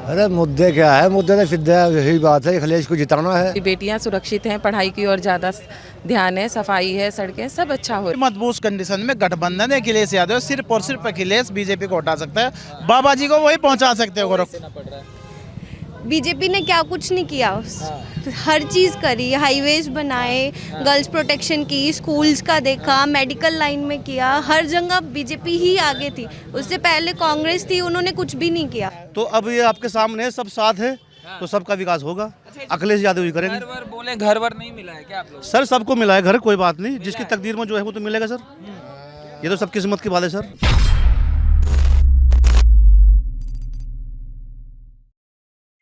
अरे मुद्दे क्या है, मुद्दे तो सीधे यही बात है, अखिलेश को जिताना है। बेटियां सुरक्षित हैं, पढ़ाई की ओर ज़्यादा ध्यान है, सफाई है, सड़कें सब अच्छा हो रहा मजबूत कंडीशन में गठबंधन है, अखिलेश यादव सिर्फ और सिर्फ अखिलेश बीजेपी को हटा सकता है, बाबा जी को वही पहुंचा सकते हो गोरखपुर। बीजेपी ने क्या कुछ नहीं किया, हर चीज़ करी, हाईवेज बनाए, गर्ल्स प्रोटेक्शन की, स्कूल्स का देखा, मेडिकल लाइन में किया, हर जगह बीजेपी ही आगे थी। उससे पहले कांग्रेस थी, उन्होंने कुछ भी नहीं किया। तो अब ये आपके सामने सब साथ है तो सबका विकास होगा, अखिलेश यादव ही करेंगे। घर वर बोले, घर वर नहीं मिला है क्या आप लोग? सर सबको मिला है घर, कोई बात नहीं, जिसकी तकदीर में जो है वो तो मिलेगा सर, ये तो सब किस्मत की बात है सर।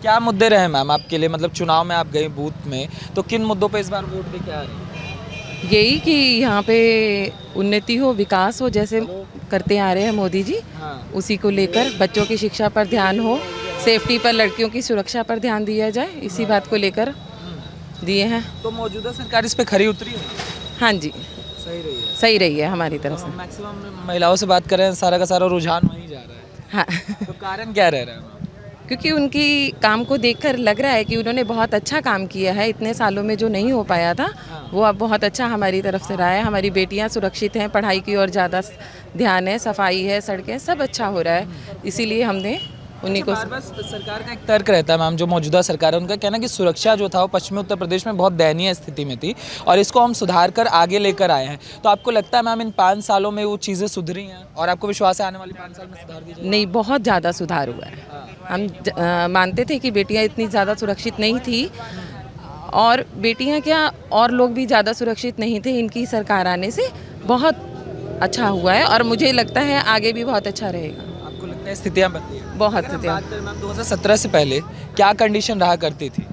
क्या मुद्दे रहे मैम आपके लिए, मतलब चुनाव में आप गए बूथ में, तो किन मुद्दों पे इस बार वोट दे के आ रहे हैं? यही कि यहाँ पे उन्नति हो, विकास हो, जैसे करते आ रहे हैं मोदी जी, उसी को लेकर बच्चों की शिक्षा पर ध्यान हो, सेफ्टी पर, लड़कियों की सुरक्षा पर ध्यान दिया जाए, इसी बात को लेकर दिए हैं। तो मौजूदा सरकार इस पे खरी उतरी है? हाँ जी, सही रही है हमारी तरफ से। मैक्सिमम महिलाओं से बात करें, सारा का सारा रुझान वहीं जा रहा है। हाँ तो कारण क्या रह रहा है? क्योंकि उनकी काम को देखकर लग रहा है कि उन्होंने बहुत अच्छा काम किया है, इतने सालों में जो नहीं हो पाया था वो अब बहुत अच्छा हमारी तरफ से रहा है। हमारी बेटियां सुरक्षित हैं, पढ़ाई की ओर ज़्यादा ध्यान है, सफाई है, सड़कें सब अच्छा हो रहा है, इसीलिए हमने उन्हीं को। बस सरकार का एक तर्क रहता है मैम, जो मौजूदा सरकार है उनका कहना है कि सुरक्षा जो था वो पश्चिमी उत्तर प्रदेश में बहुत दयनीय स्थिति में थी और इसको हम सुधार कर आगे लेकर आए हैं। तो आपको लगता है मैम इन 5 सालों में वो चीज़ें सुधरी हैं और आपको विश्वास है आने वाले 5 साल में सुधार दी जाएगी? नहीं, बहुत ज़्यादा सुधार हुआ है। हम मानते थे कि बेटियां इतनी ज़्यादा सुरक्षित नहीं थी, और बेटियां क्या और लोग भी ज़्यादा सुरक्षित नहीं थे। इनकी सरकार आने से बहुत अच्छा हुआ है और मुझे लगता है आगे भी बहुत अच्छा रहेगा। आपको लगता है स्थितियाँ बदली हैं? बहुत अगर हम स्थितियाँ। बात करें मैम 2017 से पहले क्या कंडीशन रहा करती थी?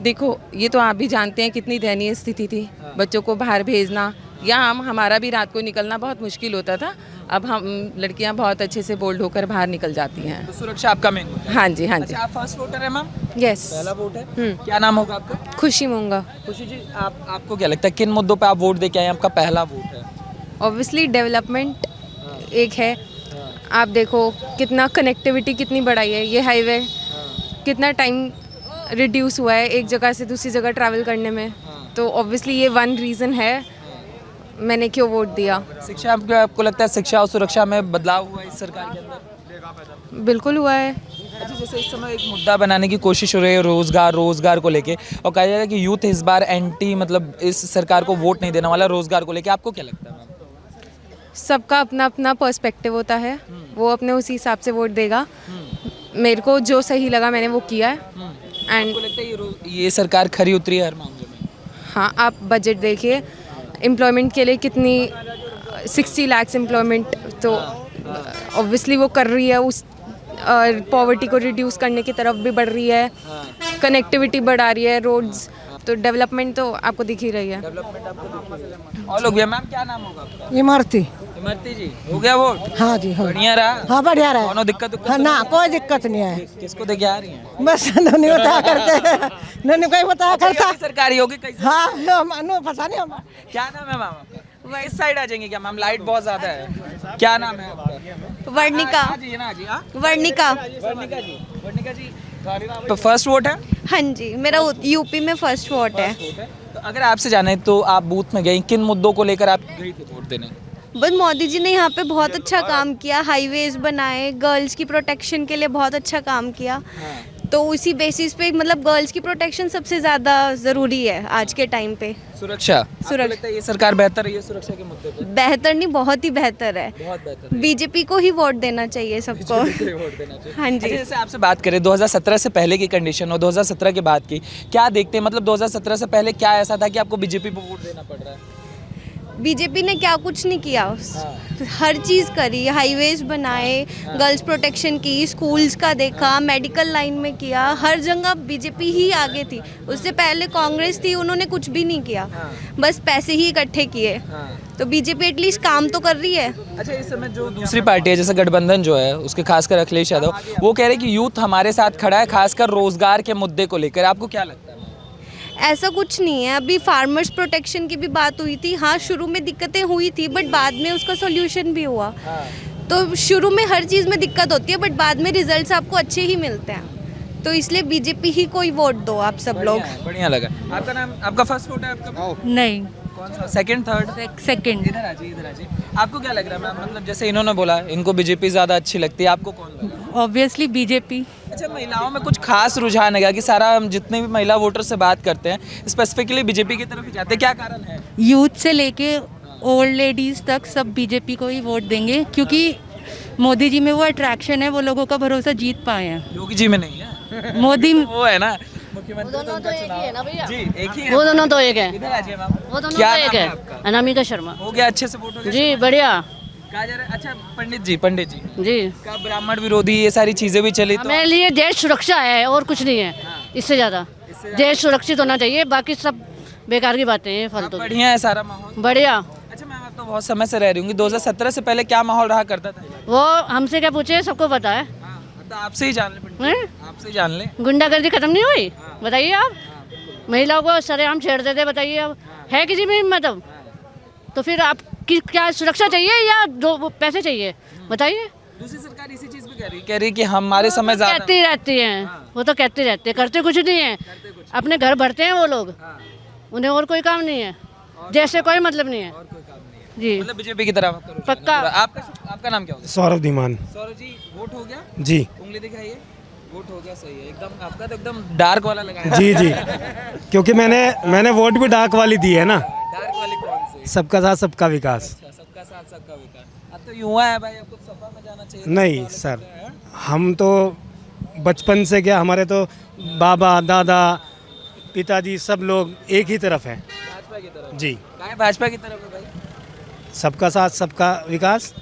देखो, ये तो आप भी जानते हैं कितनी दयनीय स्थिति थी, बच्चों को बाहर भेजना या हमारा भी रात को निकलना बहुत मुश्किल होता था। अब हम लड़कियां बहुत अच्छे से बोल्ड होकर बाहर निकल जाती हैं। तो सुरक्षा आपका मेन होता है? हाँ जी, हाँ जी। अच्छा, आप फर्स्ट वोटर है मैम? यस, पहला वोट है। क्या नाम होगा आपका? खुशी मूंगा। खुशी जी, आपको क्या लगता है किन मुद्दों पे आप वोट दे के आए? आपका पहला वोट है। ऑब्वियसली डेवलपमेंट एक है, आप देखो कितना कनेक्टिविटी कितनी बढ़ाई है, ये हाईवे कितना टाइम रिड्यूस हुआ है एक जगह से दूसरी जगह ट्रैवल करने में, तो ऑब्वियसली ये वन रीज़न है मैंने क्यों वोट दिया। शिक्षा आपको लगता है शिक्षा और सुरक्षा में बदलाव हुआ है इस सरकार के अंदर? बिल्कुल हुआ है। अच्छा, जैसे इस समय एक मुद्दा बनाने की कोशिश हो रही है रोजगार को लेके, और कहा जा रहा है कि यूथ इस बार एंटी, मतलब इस सरकार को वोट नहीं देने वाला रोजगार को लेके, आपको क्या लगता है मैम? सबका अपना अपना पर्सपेक्टिव होता है, वो अपने उसी हिसाब से वोट देगा। मेरे को जो सही लगा मैंने वो किया है। एंड आपको लगता है ये सरकार खरी उतरी है हर मामले में? हाँ, आप बजट देखिए, एम्प्लॉयमेंट के लिए कितनी 60 लाख एम्प्लॉयमेंट, तो ऑब्वियसली वो कर रही है, उस पॉवर्टी को रिड्यूस करने की तरफ भी बढ़ रही है, कनेक्टिविटी बढ़ा रही है, रोड्स, तो डेवलपमेंट तो आपको दिख ही रही है। डेवलपमेंट आपको दिख रही है। और लोग भी, मैम क्या नाम होगा आपका? इमरती। इमरती जी, हो गया वोट? हाँ जी, हाँ। बढ़िया रहा? हाँ, बढ़िया रहा। कोनो दिक्कत हाँ, ना कोई दिक्कत नहीं है, किसको देके आ रही हैं? बस नहीं बताया करते, नहीं कोई बताया करता। सरकारी होगी कैसे? हाँ, नो पता नहीं हम। क्या नाम है मैम आपका? इस साइड आ जाएंगे क्या मैम? लाइट बहुत ज्यादा है। क्या नाम है आपका? वर्णिका। जी ना जी, हाँ वर्णिका। वर्णिका जी, वर्णिका जी, तो फर्स्ट वोट है? हाँ जी, मेरा यूपी में फर्स्ट वोट है। तो अगर आपसे जाने तो आप बूथ में गई, किन मुद्दों को लेकर आप गई थी वोट देने? बस मोदी जी ने यहाँ पे बहुत अच्छा काम किया, हाईवेज बनाए, गर्ल्स की प्रोटेक्शन के लिए बहुत अच्छा काम किया, तो उसी बेसिस पे मतलब गर्ल्स की प्रोटेक्शन सबसे ज़्यादा ज़रूरी है आज के टाइम पे। सुरक्षा, आपको लगता है ये सरकार बेहतर है ये सुरक्षा के मुद्दे पे? बेहतर नहीं, बहुत ही बेहतर है। बहुत बेहतर है। बीजेपी को ही वोट देना चाहिए सबको। वोट देना चाहिए। हाँ जी। अच्छा, जैसे आपसे बात करें 2017 से पहले की कंडीशन और 2017 के बाद की, क्या देखते हैं? मतलब 2017 से पहले क्या ऐसा था कि आपको बीजेपी को वोट देना पड़ रहा है? बीजेपी ने क्या कुछ नहीं किया, हर चीज़ करी, हाईवेज बनाए, गर्ल्स प्रोटेक्शन की, स्कूल्स का देखा, मेडिकल लाइन में किया, हर जगह बीजेपी ही आगे थी। उससे पहले कांग्रेस थी, उन्होंने कुछ भी नहीं किया, बस पैसे ही इकट्ठे किए। तो बीजेपी एटलीस्ट काम तो कर रही है। अच्छा, इस समय जो दूसरी पार्टी है जैसे गठबंधन जो है, उसके खासकर अखिलेश यादव, वो कह रहे हैं कि यूथ हमारे साथ खड़ा है खासकर रोजगार के मुद्दे को लेकर, आपको क्या लगता है? ऐसा कुछ नहीं है, अभी फार्मर्स प्रोटेक्शन की भी बात हुई थी। हाँ, शुरू में दिक्कतें हुई थी, बट बाद में उसका सॉल्यूशन भी हुआ। तो शुरू में हर चीज़ में दिक्कत होती है, बट बाद में रिजल्ट्स आपको अच्छे ही मिलते हैं। तो इसलिए बीजेपी ही को ही वोट दो आप सब लोग। बढ़िया लगा। आपका नाम, आपका फर्स्ट वोट है आपका? नहीं, कौन सा? Second, third? सेकंड। इधर आ जाइए, इधर आ जाइए। आपको क्या लग रहा है मैम, मतलब जैसे इन्होंने बोला इनको बीजेपी ज़्यादा अच्छी लगती है, आपको कौन लग रहा है? Obviously BJP. अच्छा, महिलाओं में कुछ खास रुझान है कि सारा हम जितने भी महिला वोटर से बात करते हैं स्पेसिफिकली बीजेपी की तरफ ही जाते हैं, क्या कारण है? यूथ से लेके ओल्ड लेडीज तक सब बीजेपी को ही वोट देंगे, क्योंकि मोदी जी में वो अट्रैक्शन है, वो लोगों का भरोसा जीत पाए हैं। योगी जी में नहीं है। मोदी वो है ना मुख्यमंत्री, तो उनका चुनाव जी एक ही है। वो दोनों तो एक है। इधर आ जाइए मैम। वो दोनों क्या तो एक नाम है। आपका? अनामिका शर्मा। हो गया, अच्छे से वोट हो गया? जी बढ़िया। कहा जा रहा है, अच्छा पंडित जी जी का ब्राह्मण विरोधी ये सारी चीजें भी चली, तो हमारे लिए देश सुरक्षा है और कुछ नहीं है इससे ज़्यादा। देश सुरक्षित होना चाहिए, बाकी सब बेकार की बातें हैं, फालतू की। बढ़िया है सारा माहौल। बढ़िया। अच्छा मैम, आप तो बहुत समय से रह रही होंगी, 2017 से पहले क्या माहौल रहा करता था? वो हमसे क्या पूछे, सबको पता है। हाँ, तो आपसे ही जान ले पंडित जी, हैं? आपसे ही जान ले। गुंडागर्दी खत्म नहीं हुई, बताइए आप। महिलाओं को सरेआम छेड़ते थे, बताइए अब है किसी में हिम्मत अब? तो फिर आपकी क्या सुरक्षा चाहिए या दो पैसे चाहिए, बताइए। दूसरी सरकार इसी चीज पे कह रही कि हमारे समय ज्यादा। कहती रहती हैं, वो तो कहती रहती है, करते कुछ नहीं है। अपने घर भरते हैं वो लोग, उन्हें और कोई काम नहीं है, देश से कोई मतलब नहीं है। जी मतलब बीजेपी की तरफ पक्का। आपका नाम क्या होगा? सौरभ धीमान। सौरभ जी, वोट हो गया? जी उंगली दिखाइए। वोट हो गया, सही है एकदम। आपका तो एकदम डार्क वाला लगा है। जी जी, क्योंकि मैंने वोट भी डार्क वाली दी है ना। डार्क वाली कौन सी? सबका साथ सबका विकास। अच्छा, सबका साथ सबका विकास। अब तो युवा है भाई, आपको सपा में जाना चाहिए। नहीं सर, हम तो बचपन से क्या, हमारे तो बाबा दादा पिताजी सब लोग एक ही तरफ हैं। भाजपा की तरफ जी, है? भाजपा की तरफ है भाई। सबका साथ सबका विकास।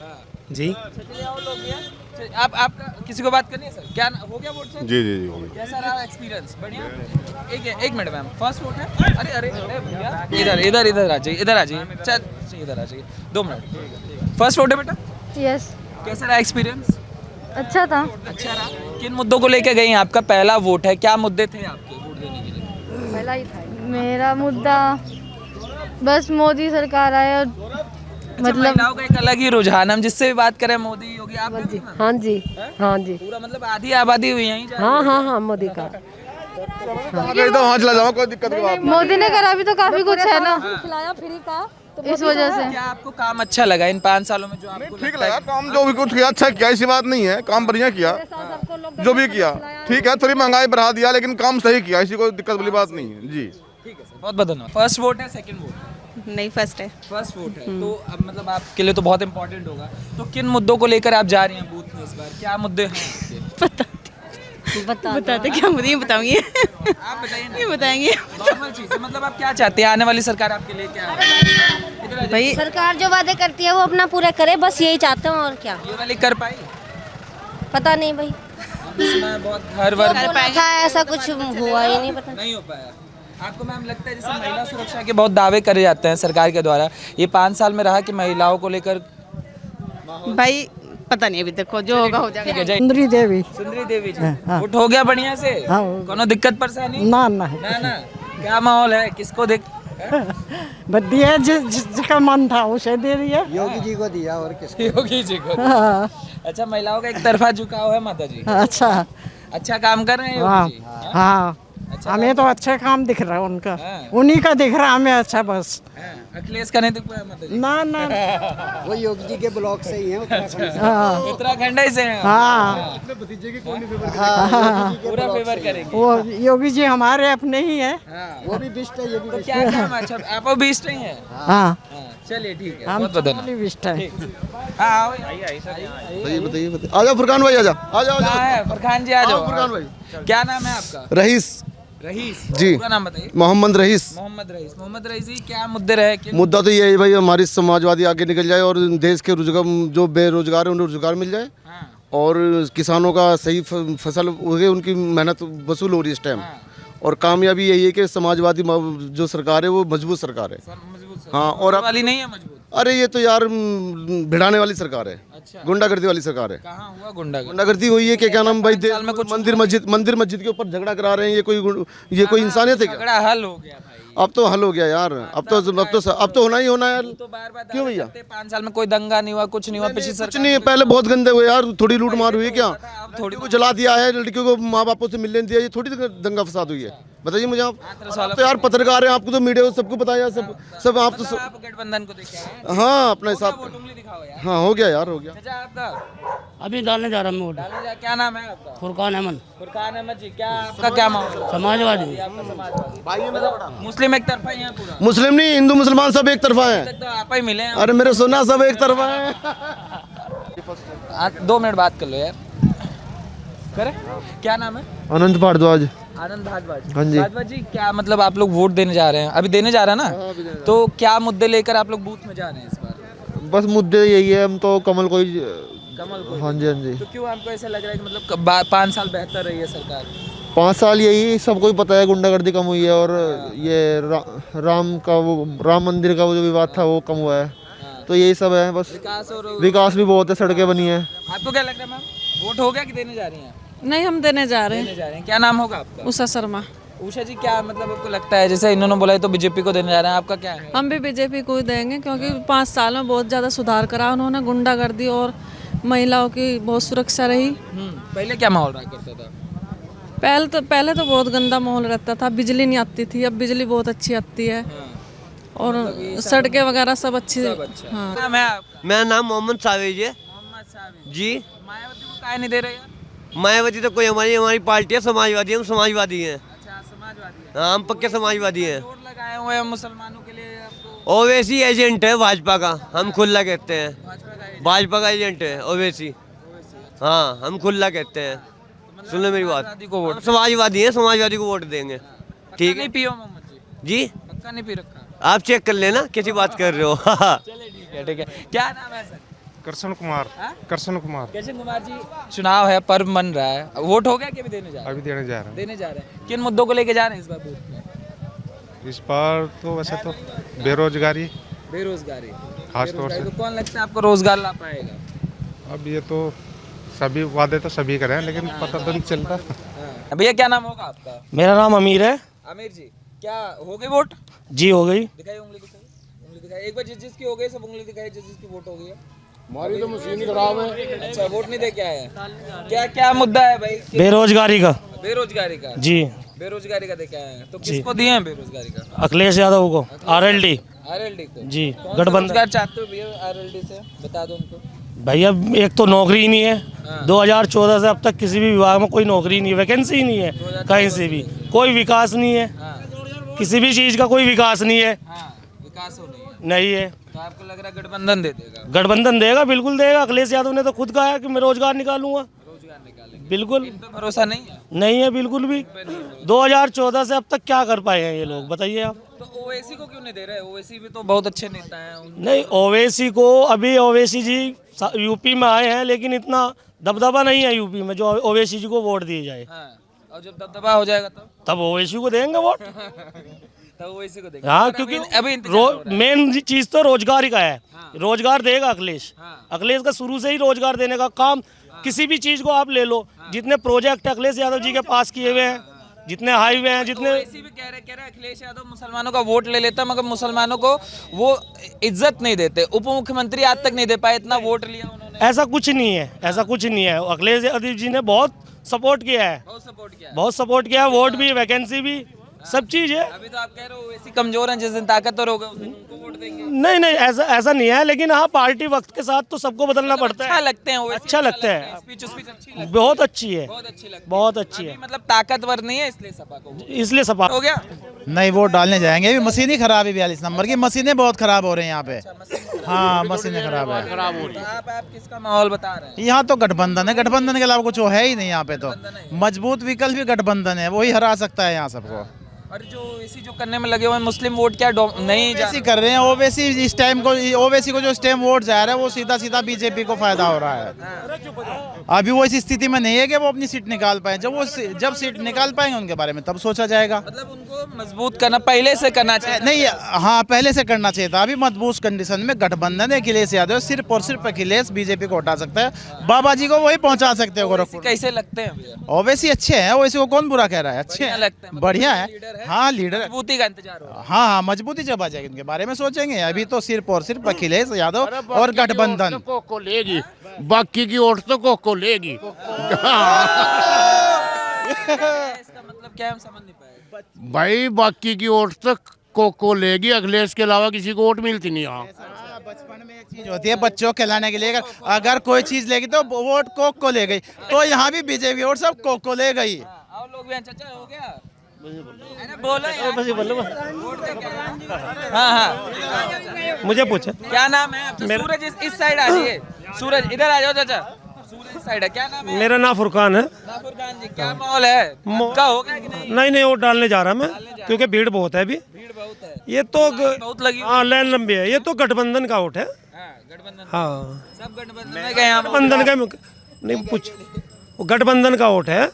जी, चलिए और लोग भी हैं। आपका किसी को बात करनी है सर? क्या हो गया वोट सर? जी जी जी हो गया। कैसा रहा एक्सपीरियंस? बढ़िया। एक मिनट मैम, फर्स्ट वोट है? अरे भैया, इधर आ जाइए, इधर आ जाइए, चल इधर आ जाइए, 2 मिनट। फर्स्ट वोट है बेटा? यस, कैसा रहा एक्सपीरियंस? अच्छा था। अच्छा रहा। किन मुद्दों को लेकर गई? आपका पहला वोट है, क्या मुद्दे थे आपके वोट देने के लिए? पहला ही था मेरा मुद्दा, बस मोदी सरकार आए और मतलब महिलाओं का एक अलग ही रुझान, हम जिससे भी बात करें मोदी योगी, आप भी हैं? हाँ जी, हाँ जी, पूरा मतलब आधी आबादी हुई यहीं जा रही है। हाँ हाँ हाँ, मोदी का। एकदम वहाँ चला जाओ, कोई दिक्कत की बात नहीं। मोदी ने करा भी तो काफी कुछ है ना, खिलाया फ्री का, तो इस वजह से। क्या आपको काम अच्छा लगा इन 5 सालों में जो आपको ठीक लगता है? लगा काम, जो भी कुछ किया अच्छा किया, ऐसी बात नहीं है, काम बढ़िया किया, जो भी किया ठीक है। थोड़ी महंगाई बढ़ा दिया लेकिन काम सही किया, ऐसी कोई दिक्कत वाली बात नहीं है जी। ठीक है सर, बहुत बहुत धन्यवाद। फर्स्ट वोट है, सेकंड वोट? नहीं, फर्स्ट है। फर्स्ट वोट है, तो अब मतलब आपके लिए तो बहुत इंपॉर्टेंट होगा। तो किन मुद्दों को लेकर आप जा रही हैं बूथ में इस बार? क्या मुद्दे हैं आपके? बताते क्या मुझे ये बताऊंगी, आप बताइए ना। ये बताएंगे नॉर्मल चीज़ है, मतलब आप क्या चाहते हैं आने वाली सरकार आपके लिए क्या है? भाई। सरकार जो वादे करती है वो अपना पूरा करे, बस यही चाहते हैं और क्या। ये वाली कर पाई? पता नहीं भाई, इसमें बहुत घर वर था ऐसा कुछ हुआ ही नहीं, पता नहीं हो पाया। आपको मैम लगता है जैसे महिला सुरक्षा के बहुत दावे करे जाते हैं सरकार के द्वारा, ये 5 साल में रहा कि महिलाओं को लेकर? भाई पता नहीं, अभी देखो जो होगा हो जाएगा। ठीक है, जय सुंदरी देवी। सुंदरी देवी जी, वोट हो गया बढ़िया से? हाँ। कोनो दिक्कत परेशानी? ना ना, ना क्या माहौल है, किसको देख? दिया जिसका मन था उसे दे दिया। योगी जी को दिया और किसको? योगी जी को। हाँ, अच्छा, महिलाओं का एक तरफा झुकाव है माता जी? अच्छा, अच्छा काम कर रहे हैं हाँ योगी जी? हाँ, अच्छा हमें तो अच्छा काम दिख रहा है उनका, हाँ। उन्हीं का दिख रहा है हमें अच्छा, बस। हाँ, अखिलेश का नहीं दिख पाया माता जी? ना ना, वो योगी जी के ब्लॉक से ही है, उत्तराखंड से। हाँ उत्तराखंड ही से हैं? हाँ, पूरा फेवर करेंगे। वो योगी जी हमारे अपने ही है। हाँ। वो भी बिस्ट है, ये भी तो बिस्ट क्या काम है? अच्छा, आप भी इष्ट ही हैं? हाँ, हाँ, चलिए ठीक है, हम बहुत बहुत चमोली बिस्ट है। हाँ आओ, आइए। बताइए आ जाओ फुरकान भाई, आ जाओ आ जाओ कहाँ है फरखान जी? आ जाओ। फुरकान भाई। क्या नाम है आपका? रईस रईस जी। पूरा नाम बताइए। मोहम्मद रईस। मोहम्मद रईस जी, क्या मुद्दे रहे? मुद्दा तो ये है भाई, हमारी समाजवादी आगे निकल जाए और देश के रोजगार, जो बेरोजगार है उन्हें रोजगार मिल जाए, हाँ, और किसानों का सही फसल उगे, उनकी मेहनत वसूल हो रही है इस टाइम। हाँ। और कामयाबी यही है कि समाजवादी जो सरकार है वो मजबूत सरकार है। मजबूत हाँ, और अब वाली नहीं है मजबूत? अरे ये तो यार भिड़ाने वाली सरकार है, अच्छा, गुंडागर्दी वाली सरकार है। कहाँ हुआ गुंडागर्दी? गुंडागर्दी हुई है कि क्या नाम भाई, साल में कुछ मंदिर मस्जिद के ऊपर झगड़ा करा रहे हैं, ये कोई इंसानियत है क्या? झगड़ा हल हो गया भाई, अब तो हल हो गया यार, अब तो होना ही होना है यार। तो बार-बार क्यों भैया? 5 साल में कोई दंगा नहीं हुआ, कुछ नहीं हुआ, पिछली कुछ सरकार नहीं, पहले बहुत गंदे हुए यार, थोड़ी लूट मार हुई है क्या? थोड़ी लड़कियों को जला दिया है, लड़कियों को माँ बापों से मिलने नहीं दिया, ये थोड़ी दंगा फसाद हुई है? बताइए मुझे आप। आप तो यार पत्रकार हैं, आपको तो मीडिया सबको पता है यार, सब आप तो आप गठबंधन को देखे आए? हाँ अपना हिसाब, वोट उंगली दिखाओ यार। हाँ हो गया यार, हो गया। चाचा आपका अभी डालने जा रहा हूँ वोट। डालने जा, क्या नाम है आपका? फुरकान अहमद, फुरकान अहमद जी, क्या आपका क्या माहौल है? समाजवादी। आपका समाजवादी, मुस्लिम एक तरफा ही है पूरा? मुस्लिम नहीं, हिंदू मुसलमान सब एक तरफा है। तो आप ही मिले हैं। अरे मेरे सोना सब एक तरफा है। 2 मिनट बात कर लो यार। करे, क्या नाम है? अनंत भारद्वाज। आनंद भारद्वाज। हाँ जी। भारद्वाज जी, क्या मतलब आप लोग वोट देने जा रहे हैं? अभी देने जा रहे हैं ना? तो क्या मुद्दे लेकर आप लोग बूथ में जा रहे हैं इस बार? बस मुद्दे यही है, हम तो कमल को ही। कमल को? हाँ जी, हाँ जी। तो क्यों आपको ऐसा लग रहा है कि मतलब 5 साल बेहतर रही है सरकार? 5 साल यही सबको ही पता है, गुंडागर्दी कम हुई है, और ये राम मंदिर का वो जो विवाद था वो कम हुआ है, तो यही सब है बस। विकास भी बहुत है, सड़कें बनी है। आपको क्या लग रहा है मैम, वोट हो गया कि देने जा रही हैं? नहीं, हम देने जा रहे देने जा रहे हैं। क्या नाम होगा आपका? उषा शर्मा। उषा जी, क्या मतलब आपको लगता है, जैसे इन्होंने बोला है तो बीजेपी को देने जा रहे हैं, आपका क्या है? हम भी बीजेपी को ही देंगे, क्योंकि 5 साल में बहुत ज़्यादा सुधार करा उन्होंने, गुंडागर्दी और महिलाओं की बहुत सुरक्षा रही। पहले क्या माहौल रहा करता था? पहले तो बहुत गंदा माहौल रहता था, बिजली नहीं आती थी, अब बिजली बहुत अच्छी आती है, और सड़कें वगैरह सब अच्छी। हाँ। नाम है आपका? मेरा नाम मोहम्मद सावेज है मोहम्मद साबिर जी। मायावती को काहे नहीं दे रहे यार? मायावती तो कोई हमारी पार्टी है, समाजवादी, हम समाजवादी हैं। अच्छा, समाजवादी है। हाँ, हम पक्के समाजवादी हैं। जोर लगाए हुए हैं मुसलमानों के लिए आपको? ओवैसी एजेंट है भाजपा का, हम खुला कहते हैं। भाजपा का एजेंट है ओवैसी। हाँ, हम खुला कहते हैं। सुन लो मेरी बात, हम समाजवादी हैं, समाजवादी को वोट देंगे। ठीक नहीं है पियो मोहम्मद जी? जी, पक्का नहीं पी रखा? आप चेक कर लेना कैसी बात कर रहे हो। चलिए ठीक है, ठीक है। क्या नाम है सर? कृष्ण कुमार। कृष्ण कुमार। कृष्ण कुमार जी, चुनाव है, पर्व मन रहा है, वोट हो गया कि अभी देने जा रहे हैं? अभी देने जा रहे हैं। देने जा रहे हैं। किन मुद्दों को लेके जा रहे हैं इस बार बूथ में? इस बार तो वैसे तो बेरोजगारी, बेरोजगारी। खास तौर से। तो कौन लगता है आपको रोजगार ला पाएगा? अब ये तो सभी वादे तो सभी कर रहे हैं, लेकिन पता तो नहीं चलता। भैया क्या नाम होगा आपका? मेरा नाम अमीर है आमिर जी, क्या हो गई वोट? जी। हो गई। दिखाई उंगली, दिखाई उंगली, दिखाई एक बार जिसकी हो गई सब उंगली दिखाई, जिसकी वोट हो गई है। हमारी तो मशीन खराब है। अच्छा, वोट नहीं दे के आए हैं? क्या क्या मुद्दा है भाई? बेरोजगारी का। बेरोजगारी का? जी। बेरोजगारी का दे के आए हैं, तो किसको दिए हैं बेरोजगारी का? अखिलेश यादव को, आरएलडी। आरएलडी को? जी, कौन सा गठबंधन। रोजगार चाहते हो भैया आरएलडी से, बता दो उनको। भैया एक तो नौकरी ही नहीं है, 2014 से अब तक किसी भी विभाग में कोई नौकरी नहीं है, वैकेंसी ही नहीं है कहीं से भी, कोई विकास नहीं है, किसी भी चीज़ का कोई विकास नहीं है। विकास हो नहीं है। तो आपको लग रहा है गठबंधन दे देगा? गठबंधन देगा, बिल्कुल देगा। अखिलेश यादव ने तो खुद कहा है कि मैं रोजगार निकालूंगा। रोजगार निकालेंगे? बिल्कुल इन पे भरोसा नहीं है? नहीं है, बिल्कुल भी। 2014 से अब तक क्या कर पाए हैं ये लोग, बताइए आप। तो ओवैसी को क्यों नहीं दे रहे? ओवैसी भी तो बहुत अच्छे नेता हैं। नहीं, ओवैसी को अभी, ओवैसी जी यूपी में आए हैं, लेकिन इतना दबदबा नहीं है यूपी में जो ओवैसी जी को वोट दिए जाए। और जब दबदबा हो जाएगा तब ओवैसी को देंगे वोट। तब ओवैसी को देंगे। हाँ, क्योंकि मेन चीज तो रोजगार ही का है। रोजगार देगा अखिलेश। अखिलेश का शुरू से ही रोजगार देने का काम, किसी भी चीज को आप ले लो, जितने प्रोजेक्ट अखिलेश यादव जी के पास किए हुए हैं, जितने हाईवे हैं, जितने। ओवैसी भी कह रहे अखिलेश यादव मुसलमानों का वोट ले लेता, मगर मुसलमानों को वो इज्जत नहीं देते। उप मुख्यमंत्री आज तक नहीं दे पाए, इतना वोट लिया उन्होंने। ऐसा कुछ नहीं है, ऐसा कुछ नहीं है। अखिलेश यादव जी ने बहुत सपोर्ट किया है, बहुत सपोर्ट किया, बहुत सपोर्ट किया है। वोट भी, वैकेंसी भी, सब चीज है। अभी तो आप कह रहे हो ओवैसी कमजोर हैं, जिस दिन ताकतवर होगा उस दिन उनको वोट देंगे। नहीं नहीं, ऐसा नहीं है, लेकिन हाँ, पार्टी वक्त के साथ तो सबको बदलना पड़ता अच्छा है। लगते हैं ओवैसी, अच्छा लगता है, स्पीच अच्छी लगती है, बहुत अच्छी है, बहुत अच्छी लगती है, बहुत अच्छी है। मतलब ताकतवर नहीं है इसलिए सपा को, इसलिए सपा हो गया। नहीं, वोट डालने जाएंगे। अभी मशीन ही खराब है, 42 नंबर की मशीनें बहुत खराब हो रही हैं यहाँ पे। हाँ, मशीनें खराब है। आप किसका माहौल बता रहे हैं? यहाँ तो गठबंधन है, गठबंधन के अलावा कुछ है ही नहीं यहाँ पे। तो मजबूत विकल्प भी गठबंधन है, वही हरा सकता है यहाँ सबको। और जो ओवैसी जो करने में लगे हुए हैं, मुस्लिम वोट क्या नहीं ओवैसी कर रहे हैं। ओवैसी इस टाइम को, ओवैसी को जो इस टाइम वोट जा रहा है वो सीधा सीधा बीजेपी को फायदा हो रहा है। अभी वो इस स्थिति में नहीं है कि वो अपनी सीट निकाल पाए। जब सीट निकाल पाएंगे उनके बारे में तब सोचा जाएगा। मतलब उनको मजबूत करना पहले से करना चाहिए। नहीं, हाँ, पहले से करना चाहिए था। अभी मजबूत कंडीशन में गठबंधन है, अखिलेश यादव सिर्फ और सिर्फ अखिलेश बीजेपी को हटा सकता है, बाबा जी को वही पहुंचा सकते हैं गोरखपुर। कैसे लगते हैं भैया? ओवैसी अच्छे हैं, ओवैसी को कौन बुरा कह रहा है? अच्छे हैं, बढ़िया है, है? हाँ लीडर, मजबूती का इंतजार हो रहा है। हाँ हाँ मजबूती जब आ जाएगी उनके बारे में सोचेंगे। अभी तो सिर्फ और सिर्फ अखिलेश यादव और गठबंधन। को लेगी, बाकी की वोट तो को लेगी। इसका मतलब क्या है, हम समझ नहीं पाए। भाई बाकी की वोट तो को लेगी, अखिलेश के अलावा किसी को वोट मिलती नहीं यहाँ। बचपन में एक चीज होती है बच्चों को खिलाने के लिए, अगर कोई चीज लेगी तो वोट को ले गई, तो यहाँ भी बीजेपी वोट सब को ले गई। और लोग भी चाचा हो गया बोलो यार। वोट का क्या है? हाँ हाँ मुझे पूछे क्या नाम है आपका? सूरज इस साइड आ जाइए, सूरज इधर आ जाओ चाचा। सूरज इस साइड है, क्या नाम है? मेरा नाम फुरकान है। फुरकान जी, क्या माहौल है? का हो गया कि नहीं? नहीं वोट डालने जा रहा मैं, क्योंकि भीड़ बहुत है अभी। भीड़ बहुत है, ये तो बहुत लगी। हाँ लाइन लंबी है। ये तो गठबंधन का वोट है। गठबंधन, हाँ सब गठबंधन में गए यहाँ। गठबंधन का नहीं पूछ, वो गठबंधन का वोट है।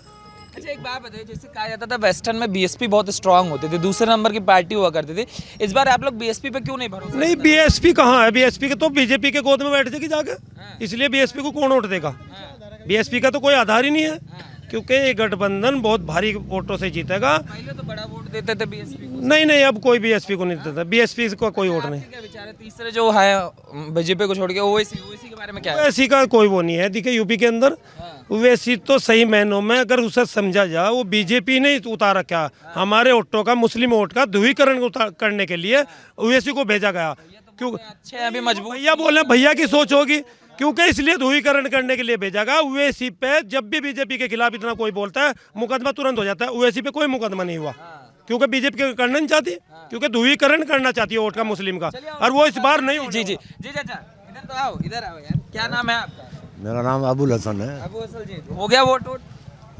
अच्छा एक बात बताइए, जैसे कहा जाता था वेस्टर्न में बीएसपी बहुत स्ट्रांग होते थे, दूसरे नंबर की पार्टी हुआ करती थी, इस बार आप लोग बीएसपी पे क्यों नहीं भरोसा? नहीं बीएसपी कहाँ है? बीएसपी के तो बीजेपी के गोद में बैठ जाएगी जाके, इसलिए बीएसपी को कौन वोट देगा? बीएसपी का तो कोई आधार ही नहीं है, क्योंकि ये गठबंधन बहुत भारी वोटों से जीतेगा। पहले तो बड़ा वोट देते थे बीएसपी को। नहीं अब कोई बीएसपी को नहीं देता, बीएसपी को कोई वोट नहीं। क्या विचार है तीसरे जो है बीजेपी को छोड़ के ओवैसी के बारे में क्या है? ओवैसी का कोई वो नहीं है। देखिए यूपी के अंदर ओवैसी तो सही मायनों में अगर उसे समझा जाए, वो बीजेपी ने उतार रखा हमारे वोटों का, मुस्लिम वोट का ध्रुवीकरण करने के लिए ओवैसी को भेजा गया। क्यों अच्छे अभी मजबूत भैया बोले, भैया की सोच होगी, क्योंकि इसलिए ध्रुवीकरण करने के लिए भेजा गया। ओवैसी पे जब भी बीजेपी के खिलाफ इतना कोई बोलता है मुकदमा तुरंत हो जाता है। ओवैसी पे कोई मुकदमा नहीं हुआ, क्योंकि बीजेपी करना नहीं चाहती, क्योंकि ध्रुवीकरण करना चाहती है वोट का मुस्लिम का, और वो इस बार नहीं। जी चाचा इधर तो आओ, इधर आओ यार। क्या नाम है आपका? मेरा नाम अबुल हसन है। अबू हसन जी, हो गया वोट?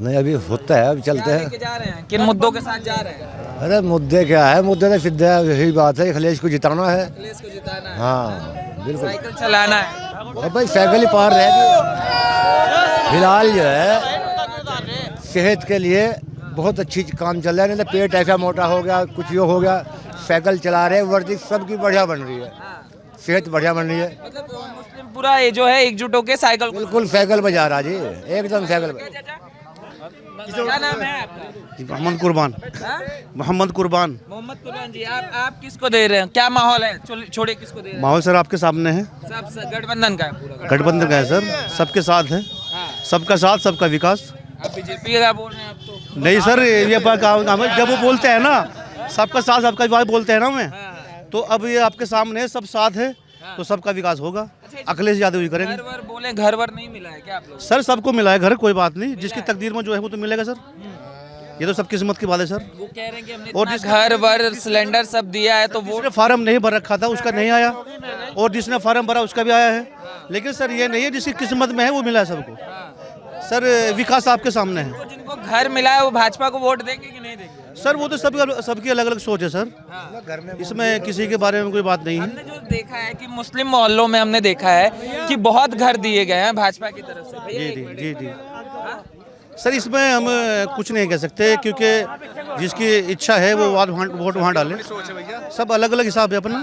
नहीं अभी होता है, अभी चलते हैं। जा रहे हैं किन मुद्दों के साथ जा रहे हैं? अरे मुद्दे क्या है, मुद्दे तो सीधा यही बात है, अखिलेश को जिताना है। अखिलेश को जिताना है। हाँ बिल्कुल, साइकिल चलाना है। अब भाई साइकिल ही पार रहेगी। फिलहाल जो है सेहत के लिए बहुत अच्छी काम चल रहा है, नहीं तो पेट ऐसा मोटा हो गया, कुछ यो हो गया। साइकिल चला रहे, वर्जिश सबकी बढ़िया बन रही है, सेहत बढ़िया बन रही है। मतलब मुस्लिम पूरा ये जो है एकजुट होकर साइकिल, बिल्कुल साइकिल पे जा रहा जी, एकदम साइकिल पे। क्या नाम है आपका? मोहम्मद कुर्बान। मोहम्मद कुर्बान। मोहम्मद कुर्बान जी, आप किसको दे रहे हैं? क्या माहौल है? छोड़े किसको दे रहे हैं? माहौल सर आपके सामने है, सब गठबंधन का है पूरा। गठबंधन का है सर, सबके साथ है, सबका साथ सबका विकास। आप बीजेपी का बोल रहे हैं आप तो? नहीं सर, ये काम है, जब वो बोलते हैं ना सबका साथ सबका विकास बोलते हैं ना मैं, तो अब ये आपके सामने सब साथ है, तो सबका विकास होगा। अखिलेश यादव ही करेंगे। घर वर बोले, घर वर नहीं मिला है क्या आप लोग? सर सबको मिला है घर, कोई बात नहीं, जिसकी तकदीर में जो है वो तो मिलेगा सर, ये तो सब किस्मत की बात है सर। वो कह रहे हैं कि हमने और इतना घर वर सिलेंडर सब दिया है, तो वो जिसने फार्म नहीं भर रखा था उसका नहीं आया, और जिसने फार्म भरा उसका भी आया है। लेकिन सर ये नहीं है जिसकी किस्मत में है वो मिला है सबको। सर विकास आपके सामने है। जिनको घर मिला है वो भाजपा को वोट देंगे कि नहीं देंगे? सर वो तो सबकी अलग अलग सोच है सर, इसमें किसी के बारे में कोई बात नहीं है। हमने जो देखा है कि मुस्लिम मोहल्लों में हमने देखा है कि बहुत घर दिए गए हैं भाजपा की तरफ से। जी सर, इसमें हम कुछ नहीं कह सकते, क्योंकि जिसकी इच्छा है वो वोट वहाँ डाले। सब अलग अलग हिसाब है अपना।